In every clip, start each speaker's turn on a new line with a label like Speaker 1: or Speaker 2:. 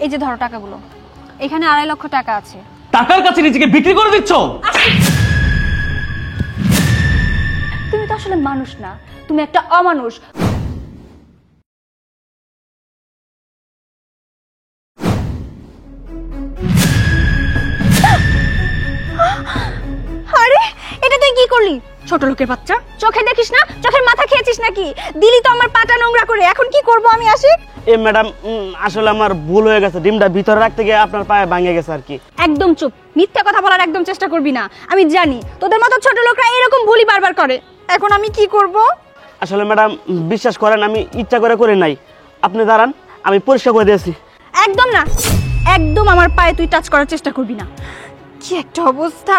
Speaker 1: এই যে ধরো টাকাগুলো, এখানে 2.5 লক্ষ টাকা আছে।
Speaker 2: টাকার কাছে নিজেকে বিক্রি করে দিচ্ছ?
Speaker 1: তুমি তো আসলে মানুষ না, তুমি একটা অমানুষ। আরে এটা তুই কি করলি? ছোট লোকের বাচ্চা, চোখে দেখিস না? চোখের মাথা খেয়েছিস নাকি? দিলি তো আমার পাটা নোংরা করে। এখন কি করব আমি? আসি
Speaker 3: এ ম্যাডাম, আসলে আমার ভুল হয়ে গেছে, ডিমটা ভিতরে রাখতে গিয়ে আপনার পায়ে ভাঙে গেছে আর কি।
Speaker 1: একদম চুপ, মিথ্যা কথা বলার একদম চেষ্টা করবি না। আমি জানি তোদের মতো ছোট লোকরা এরকম ভুলই বারবার করে। এখন আমি কি করব?
Speaker 3: আসলে ম্যাডাম বিশ্বাস করেন, আমি ইচ্ছা করে নাই। আপনি দাঁড়ান, আমি পরিষ্কার করে দিয়েছি।
Speaker 1: একদম না, একদম আমার পায়ে তুই টাচ করার চেষ্টা করবি না। কি একটা অবস্থা!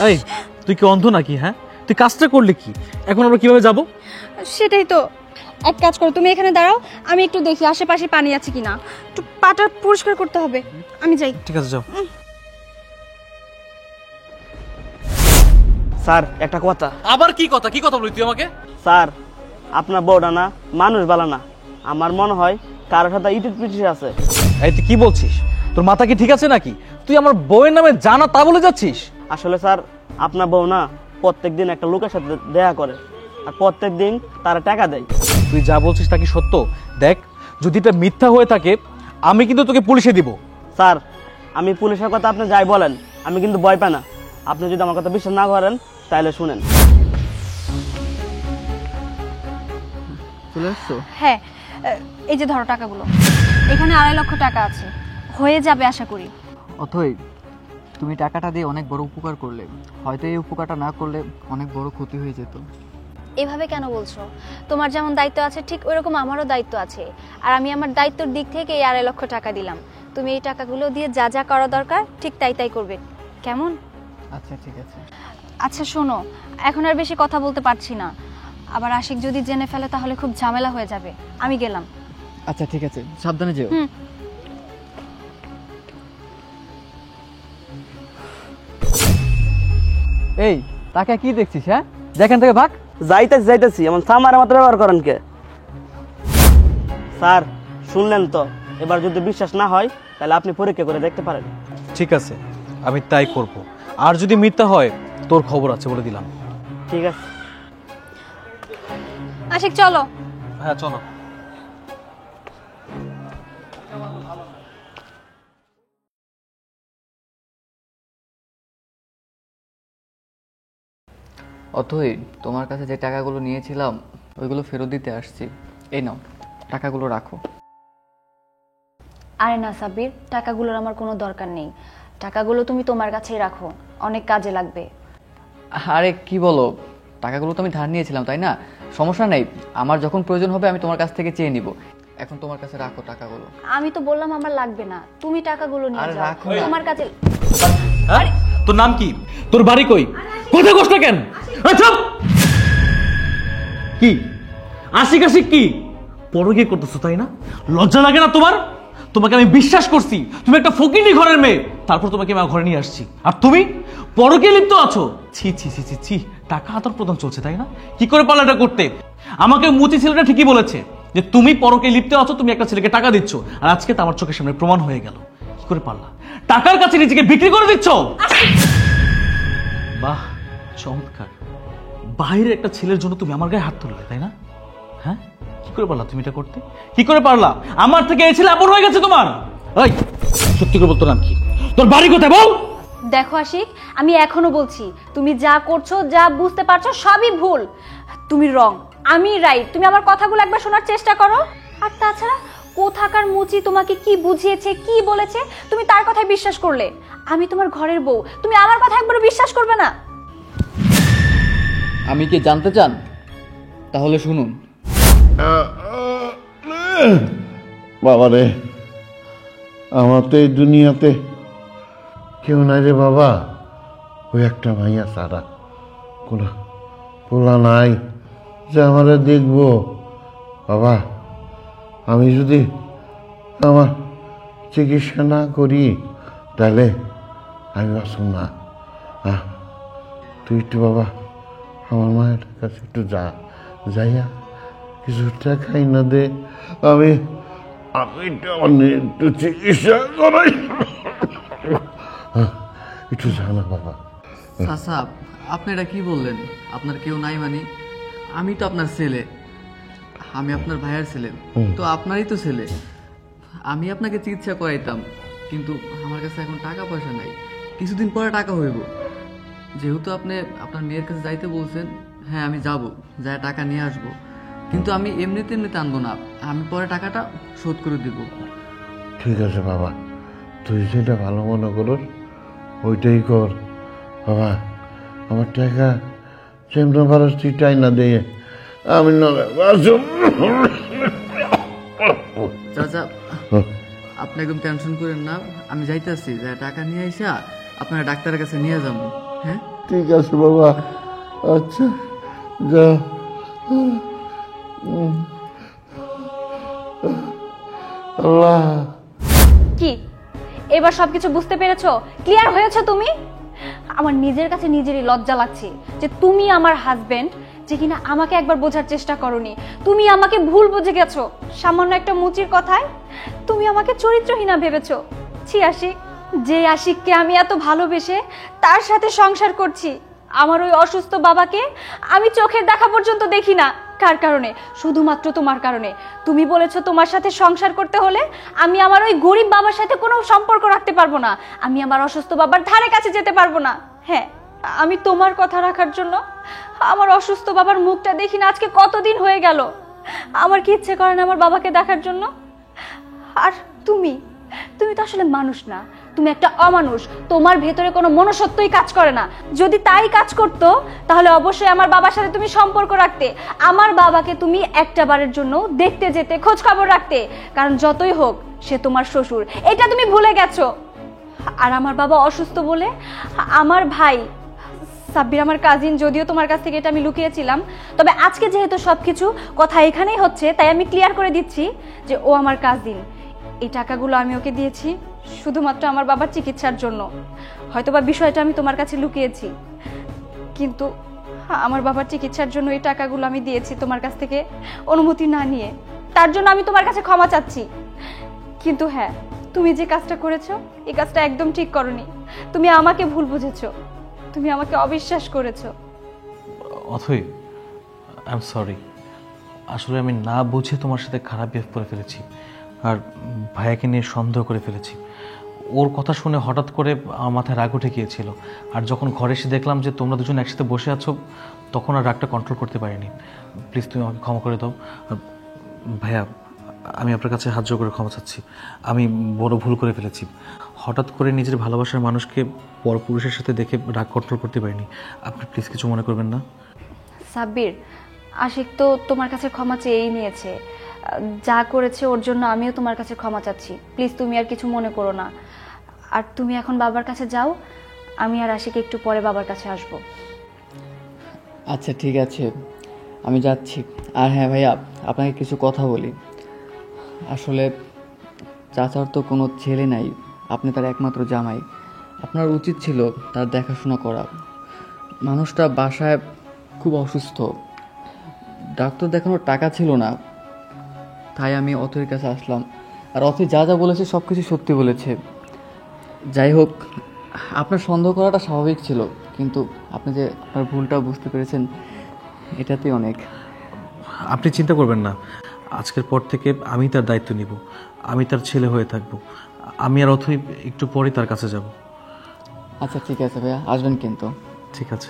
Speaker 2: এই তুই কি অন্ধ নাকি? হ্যাঁ, তুই কাজটা করলি কি? এখন আমরা কিভাবে যাব?
Speaker 1: সেটাই তো। এক কাজ করো, তুমি এখানে দাঁড়াও, আমি একটু দেখি আশেপাশে পানি আছে কিনা। একটু পাটা পরিষ্কার করতে হবে, আমি যাই।
Speaker 2: ঠিক আছে, যাও।
Speaker 3: স্যার একটা কথা।
Speaker 2: আবার কি কথা? কি কথা বললি তুই আমাকে?
Speaker 3: স্যার, আপনার বউটা না মানুষ বালা না। আমার মনে হয় কারোর সাথে ইটিট পিটিট আছে।
Speaker 2: এই তুই কি বলছিস? তোর মাথা কি ঠিক আছে নাকি? তুই আমার বউয়ের নামে জানা তা বলে যাচ্ছিস?
Speaker 3: আসলে স্যার, আপনার বউ না প্রত্যেকদিন একটা লোকের সাথে দেখা করে, আর প্রত্যেকদিন তারা টাকা দেয়।
Speaker 2: তুই যা বলছিস তা কি সত্য? দেখ, যদি এটা মিথ্যা হয়ে থাকে আমি কিন্তু তোকে পুলিশে দিব।
Speaker 3: স্যার, আমি পুলিশের কথা আপনি যাই বলেন, আমি কিন্তু ভয় পাই না। আপনি যদি আমার কথা বিশ্বাস না করেন তাহলে শুনেন। চলে আসছো?
Speaker 1: হ্যাঁ, এই যে ধরো টাকাগুলো, এখানে 2.5 লক্ষ টাকা আছে। হয়ে যাবে আশা করি।
Speaker 4: অথই, তুমি টাকাটা দিয়ে অনেক বড় উপকার করলে। হয়তো এই উপকারটা না করলে অনেক বড় ক্ষতি হয়ে যেত।
Speaker 1: এভাবে কেন বলছো? তোমার যেমন দায়িত্ব আছে ঠিক ওইরকম আমারও দায়িত্ব আছে। আর আমি আমার দায়িত্বের দিক থেকে এই 2.5 লক্ষ টাকা দিলাম। তুমি এই টাকাগুলো দিয়ে যা যা করা দরকার ঠিক তাই করবে, কেমন?
Speaker 4: আচ্ছা ঠিক আছে।
Speaker 1: আচ্ছা শোনো, এখন আর বেশি কথা বলতে পারছি না। আবার আশিক যদি জেনে ফেলে তাহলে খুব ঝামেলা হয়ে যাবে। আমি গেলাম।
Speaker 4: আচ্ছা ঠিক আছে, সাবধানে যেও। এই টাকা কি দেখছিস? হ্যাঁ, যেখান থেকে ভাগ।
Speaker 3: যাইতেছি, এমন থামার মতো ব্যবহার করেন কে? স্যার শুনলেন তো, এবার যদি বিশ্বাস না হয় তাহলে আপনি পরীক্ষা করে দেখতে পারেন।
Speaker 2: ঠিক আছে, আমি তাই করব। আর যদি মিথ্যা হয় তোর খবর আছে বলে দিলাম।
Speaker 3: ঠিক আছে।
Speaker 1: আশিক চলো।
Speaker 2: হ্যাঁ চলো।
Speaker 4: অথই, তোমার কাছে যে টাকাগুলো নিয়েছিলাম ওইগুলো ফেরত দিতে আসছি। এই নাও, টাকাগুলো রাখো।
Speaker 1: আরে না সাবির, টাকাগুলোর আমার কোনো দরকার নেই। টাকাগুলো তুমি তোমার কাছেই রাখো, অনেক কাজে লাগবে।
Speaker 4: আরে কি বলো, টাকাগুলো তো আমি ধার নিয়েছিলাম তাই না? সমস্যা নেই, আমার যখন প্রয়োজন হবে আমি তোমার কাছ থেকে চেয়ে নিব। এখন তোমার কাছে রাখো টাকাগুলো।
Speaker 1: আমি তো বললাম আমার লাগবে না, তুমি টাকাগুলো নিয়ে
Speaker 4: আরে
Speaker 1: যাও,
Speaker 4: রাখো না।
Speaker 1: তোমার কাছে।
Speaker 2: হ্যাঁ, তোর নাম কি? তোর বাড়ি কই? কথা কষ্ট না কেন? চুপ! কি আশিক আশিক কি পরকে করতেছো তাই না? লজ্জা লাগে না তোমার? তোমাকে আমি বিশ্বাস করছি, তুমি একটা ফকিনি ঘরের মেয়ে, তারপর তোমাকে আমি ঘরে নিয়ে আসছি, আর তুমি পরকে লিপ্ত আছো। ছি ছি ছি ছি ছি, টাকা আদর প্রদান চলছে তাই না? কি করে পারলে এটা করতে? আমাকে মুচি ছেলেটা ঠিকই বলেছে যে তুমি পরকে লিপ্ত আছো, তুমি একটা ছেলেকে টাকা দিচ্ছ, আর আজকে তো আমার চোখের সামনে প্রমাণ হয়ে গেল। কি করে পারলা? টাকার কাছে নিজেকে বিক্রি করে দিচ্ছ? বাহ, চমৎকার। বাইরে একটা ছেলের জন্য তুমি আমার গায়ে হাত তুললে তাই না? হ্যাঁ, কি করে পারলা তুমি এটা করতে? কি করে পারলা? আমার থেকে এই ছেলে আপন হয়ে গেছে তোমার। এই সত্যি করে বলতো নাম কি? তোর বাড়ি কোথায় বল?
Speaker 1: দেখো আশিক, আমি এখনো বলছি তুমি যা করছো, যা বুঝতে পারছো সবই ভুল। তুমি রং, আমি রাইট। তুমি আমার কথাগুলো একবার শোনার চেষ্টা করো। আর তাছাড়া কোথাকার মুচি তোমাকে কি বুঝিয়েছে, কি বলেছে, তুমি তার কথায় বিশ্বাস করলে? আমি তোমার ঘরের বউ, তুমি আমার কথা একবারও বিশ্বাস করবে না?
Speaker 4: আমি কি জানতে চান? তাহলে শুনুন।
Speaker 5: বাবা রে, আমার তো এই দুনিয়াতে কেউ নাই রে বাবা। ওই একটা ভাইয়া সারা, কোনো পোলা নাই যে আমারে দেখবো। বাবা, আমি যদি আমার চিকিৎসা না করি তাহলে আমি বাঁচব না। তুই একটু বাবা আমার মায়ের কাছে একটু যাইয়া কিছু টাকাই না দে, আমি আমি একটু চিকিৎসা করাই। একটু জানা বাবা।
Speaker 4: চাচা, আপনি এটা কি বললেন? আপনার কেউ নাই মানে? আমি তো আপনার ছেলে, আমি আপনার ভাইয়ের ছেলে, তো আপনারই তো ছেলে। আমি আপনাকে চিকিৎসা করাইতাম, কিন্তু আমার কাছে এখন টাকা পয়সা নাই। কিছুদিন পরে টাকা হইব। যেহেতু আপনি আপনার মেয়ের কাছে যাইতে বলছেন, হ্যাঁ আমি যাব, যাই টাকা নিয়ে আসবো। কিন্তু আমি এমনিতে আনবো না, আমি পরে টাকাটা শোধ করে দিব।
Speaker 5: ঠিক আছে বাবা, তুই যেটা ভালো মনে করস ওইটাই কর বাবা। আমার টাকা যেমন পারস তুই টাই না দিয়ে আমি
Speaker 4: চাচা, আপনি একদম টেনশন করেন না, আমি যাইতেছি, যাই টাকা নিয়ে আইসা আপনার ডাক্তারের কাছে নিয়ে যাবো। হ্যাঁ
Speaker 5: ঠিক আছে বাবা। আচ্ছা যা। আল্লাহ,
Speaker 1: কি এবার সবকিছু বুঝতে পেরেছো? ক্লিয়ার হয়েছে তুমি? আমার নিজের কাছে নিজেরই লজ্জা লাগছে যে তুমি আমার হাজবেন্ড, যে কিনা আমাকে একবার বোঝার চেষ্টা করনি। তুমি আমাকে ভুল বুঝে গেছো সামান্য একটা মুচির কথায়। তুমি আমাকে চরিত্রহীনা ভেবেছো। ছি আশিক, যে আশিককে আমি এত ভালোবেসে তার সাথে সংসার করছি, আমার ওই অসুস্থ বাবাকে আমি চোখের দেখা পর্যন্ত দেখি না। কার কারণে? শুধুমাত্র তোমার কারণে। তুমি বলেছো তোমার সাথে সংসার করতে হলে আমি আমার ওই গরিব বাবার সাথে কোনো সম্পর্ক রাখতে পারবো না, আমি আমার অসুস্থ বাবার ধারে কাছে যেতে পারবো না। হ্যাঁ, আমি তোমার কথা রাখার জন্য আমার অসুস্থ বাবার মুখটা দেখি না আজকে কতদিন হয়ে গেল। আমার কি ইচ্ছে করে না আমার বাবাকে দেখার জন্য? আর তুমি তো আসলে মানুষ না, তুমি একটা অমানুষ। তোমার ভেতরে কোনো মনুষ্যত্বই কাজ করে না। যদি তাই কাজ করতো তাহলে অবশ্যই আমার বাবার সাথে তুমি সম্পর্ক রাখতে, আমার বাবাকে তুমি একটা বারের জন্য দেখতে যেতে, খোঁজ খবর রাখতে। কারণ যতই হোক সে তোমার শ্বশুর, এটা তুমি ভুলে গেছো। আর আমার বাবা অসুস্থ বলে আমার ভাই সাব্বির, আমার কাজিন, যদিও তোমার কাছ থেকে এটা আমি লুকিয়েছিলাম, তবে আজকে যেহেতু সবকিছু কথা এখানেই হচ্ছে তাই আমি ক্লিয়ার করে দিচ্ছি যে ও আমার কাজিন। এই টাকাগুলো আমি ওকে দিয়েছি শুধুমাত্র আমার বাবার চিকিৎসার জন্য। হয়তোবা বিষয়টা আমি তোমার কাছে লুকিয়েছি, কিন্তু আমার বাবার চিকিৎসার জন্য এই টাকাগুলো আমি দিয়েছি তোমার কাছ থেকে অনুমতি না নিয়ে। তার জন্য আমি তোমার কাছে ক্ষমা চাচ্ছি। কিন্তু হ্যাঁ, তুমি যে কাজটা করেছো এই কাজটা একদম ঠিক করনি। তুমি আমাকে ভুল বুঝেছো, তুমি আমাকে অবিশ্বাস করেছো।
Speaker 2: অথই, আই এম সরি। আসলে আমি না বুঝে তোমার সাথে খারাপ বিহেভ করে ফেলেছি, আর ভাইয়াকে নিয়ে সন্দেহ করে ফেলেছি। ওর কথা শুনে হঠাৎ করে আমার মাথায় রাগ উঠে গিয়েছিল, আর যখন ঘরে এসে দেখলাম যে তোমরা দুজন একসাথে বসে আছো, তখন আর রাগটা কন্ট্রোল করতে পারিনি। প্লিজ তুমি আমাকে ক্ষমা করে দাও। ভাইয়া, আমি আপনার কাছে হাত জোড় করে ক্ষমা চাচ্ছি। আমি বড় ভুল করে ফেলেছি। হঠাৎ করে নিজের ভালোবাসার মানুষকে পরপুরুষের সাথে দেখে রাগ কন্ট্রোল করতে পারিনি। আপনি প্লিজ কিছু মনে করবেন না।
Speaker 1: সাব্বির, আশিক তো তোমার কাছে ক্ষমা চেয়েই নিয়েছে। যা করেছে ওর জন্য আমিও তোমার কাছে ক্ষমা চাচ্ছি। প্লিজ তুমি আর কিছু মনে করো না। আর তুমি এখন বাবার কাছে যাও, আমি আর আশিক একটু পরে বাবার কাছে আসবো।
Speaker 4: আচ্ছা ঠিক আছে, আমি যাচ্ছি। আর হ্যাঁ ভাইয়া, আপনাকে কিছু কথা বলি। আসলে চাচার তো কোনো ছেলে নাই, আপনি তার একমাত্র জামাই। আপনার উচিত ছিল তার দেখাশোনা করা। মানুষটা বাসায় খুব অসুস্থ, ডাক্তার দেখানোর টাকা ছিল না, তাই আমি অথৈর কাছে আসলাম। আর অথৈ যা যা বলেছে সব কিছু সত্যি বলেছে। যাই হোক, আপনার সন্দেহ করাটা স্বাভাবিক ছিল, কিন্তু আপনি যে আপনার ভুলটা বুঝতে পেরেছেন এটাতেই অনেক।
Speaker 2: আপনি চিন্তা করবেন না, আজকের পর থেকে আমি তার দায়িত্ব নিব। আমি তার ছেলে হয়ে থাকব। আমি আর অথৈ একটু পরে তার কাছে যাব।
Speaker 4: আচ্ছা ঠিক আছে ভাইয়া, আসবেন কিন্তু।
Speaker 2: ঠিক আছে।